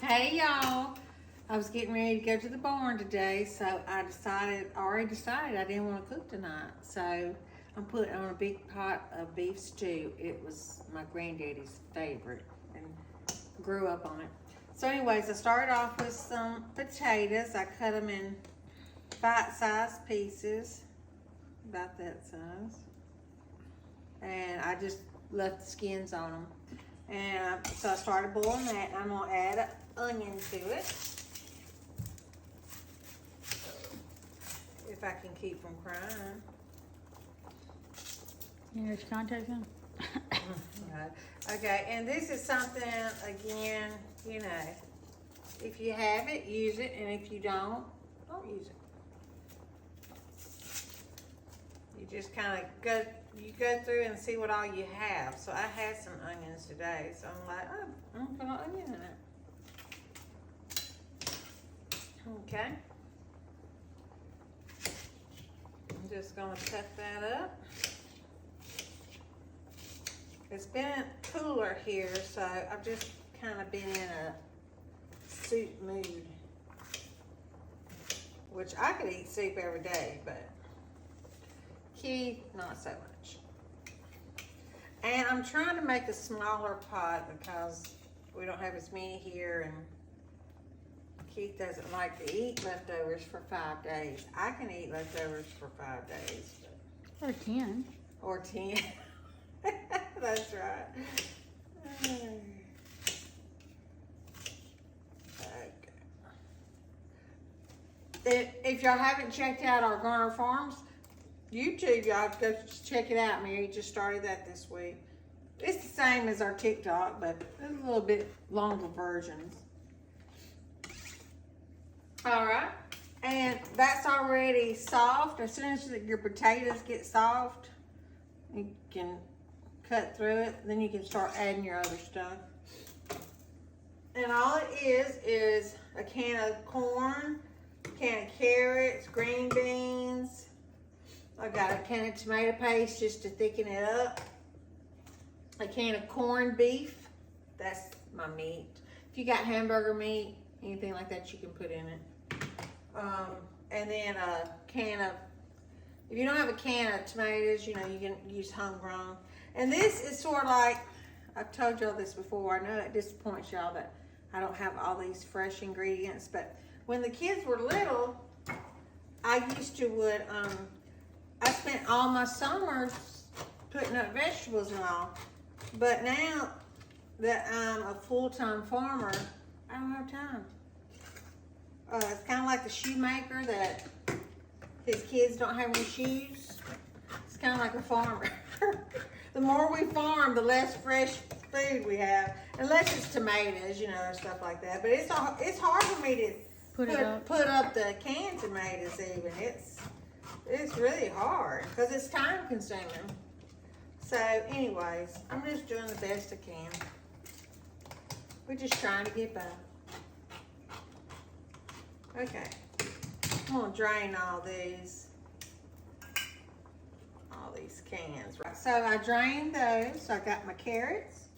Hey y'all, I was getting ready to go to the barn today, so I already decided I didn't want to cook tonight. So I'm putting on a big pot of beef stew. It was my granddaddy's favorite and grew up on it. So anyways, I started off with some potatoes. I cut them in bite-sized pieces, about that size. And I just left the skins on them. And so I started boiling that, and I'm going to add an onion to it. If I can keep from crying. You know what your contact on? Okay, and this is something, again, you know, if you have it, use it, and if you don't use it. You just kind of go through and see what all you have. So I had some onions today, so I'm like, oh, I'm gonna put an onion in it. Okay. I'm just gonna cut that up. It's been cooler here, so I've just kind of been in a soup mood, which I could eat soup every day, but Keith, not so much. And I'm trying to make a smaller pot because we don't have as many here, and Keith doesn't like to eat leftovers for 5 days. I can eat leftovers for 5 days. Or 10. Or 10. That's right. Okay. If y'all haven't checked out our Garner Farms YouTube, y'all go check it out. Mary just started that this week. It's the same as our TikTok, but a little bit longer versions. All right, and that's already soft. As soon as your potatoes get soft, you can cut through it. Then you can start adding your other stuff. And all it is a can of corn, a can of carrots, green beans. I got a can of tomato paste just to thicken it up. A can of corned beef. That's my meat. If you got hamburger meat, anything like that, you can put in it. And then a can of, if you don't have a can of tomatoes, you know, you can use homegrown. And this is sort of like, I've told y'all this before. I know it disappoints y'all that I don't have all these fresh ingredients, but when the kids were little, I used to I spent all my summers putting up vegetables and all. But now that I'm a full-time farmer, I don't have time. It's kind of like the shoemaker that his kids don't have any shoes. It's kind of like a farmer. The more we farm, the less fresh food we have. Unless it's tomatoes, you know, or stuff like that. But it's hard for me to put up the canned tomatoes even. It's really hard because it's time consuming. So anyways, I'm just doing the best I can. We're just trying to get by. Okay, I'm gonna drain all these cans. Right, so I drained those. So I got my carrots,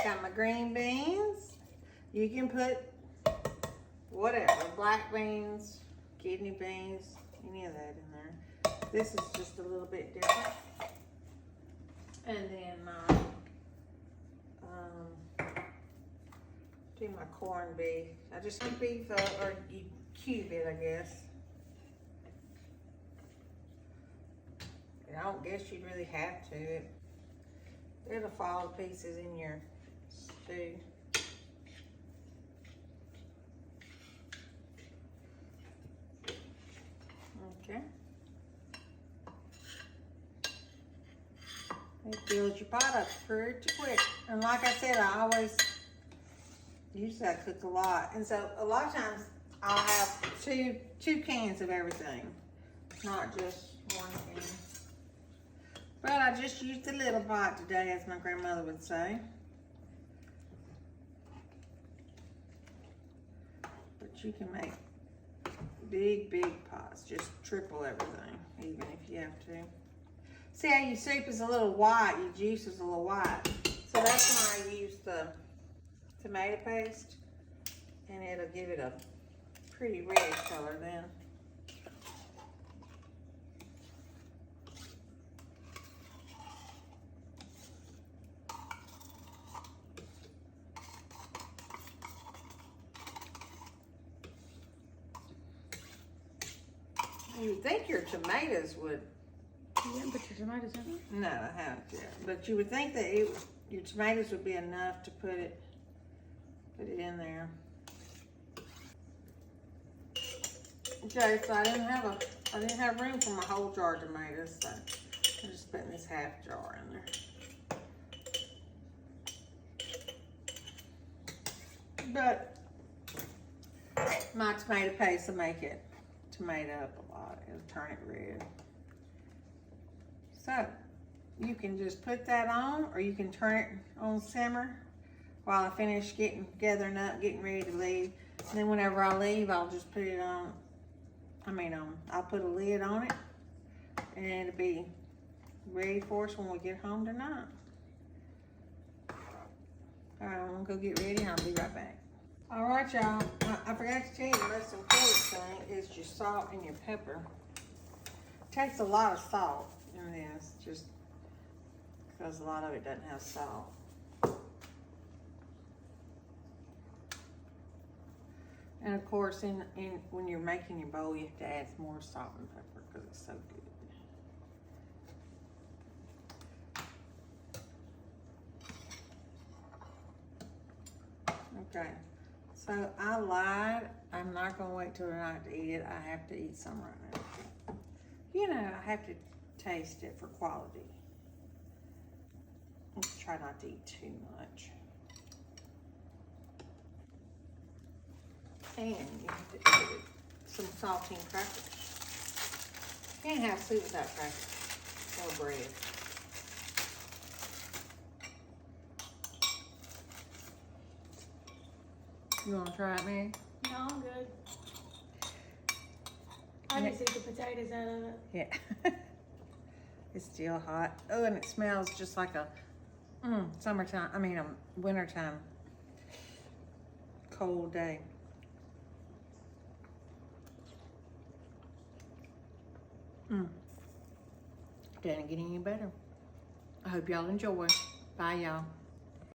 got my green beans. You can put whatever, black beans, kidney beans, any of that in there. This is just a little bit different. And then my corned beef. I just get beef up, or you cube it, I guess. And I don't guess you'd really have to. It'll fall to pieces in your stew. Okay. It fills your pot up pretty quick. And like I said, I always, usually I cook a lot. And so a lot of times I'll have two cans of everything, not just one can. But I just used a little pot today, as my grandmother would say. But you can make big pots, just triple everything, even if you have to. See how your soup is a little white, your juice is a little white. So that's why I use the tomato paste, and it'll give it a pretty red color then. You would think your tomatoes would. You didn't put your tomatoes in it? No, I haven't yet. But you would think that your tomatoes would be enough to put it in there. Okay, so I didn't have room for my whole jar of tomatoes, so I'm just putting this half jar in there. But my tomato paste will make it tomato up a lot. It'll turn it red. So you can just put that on, or you can turn it on simmer while I finish gathering up, getting ready to leave. And then whenever I leave, I'll just put it on. I'll put a lid on it, and it'll be ready for us when we get home tonight. All right, I'm gonna go get ready, and I'll be right back. All right, y'all. I forgot to tell you the most important thing is your salt and your pepper. It takes a lot of salt in this, just because a lot of it doesn't have salt. And of course, when you're making your bowl, you have to add more salt and pepper because it's so good. Okay, so I lied. I'm not gonna wait till tonight to eat it. I have to eat some right now. You know, I have to taste it for quality. Try not to eat too much. And you have to eat it some saltine crackers. Can't have soup without crackers or bread. You want to try it, Mary? No, I'm good. I just eat the potatoes out of it. Yeah. It's still hot. Oh, and it smells just like a summertime, wintertime cold day. Doesn't get any better. I hope y'all enjoy. Bye, y'all.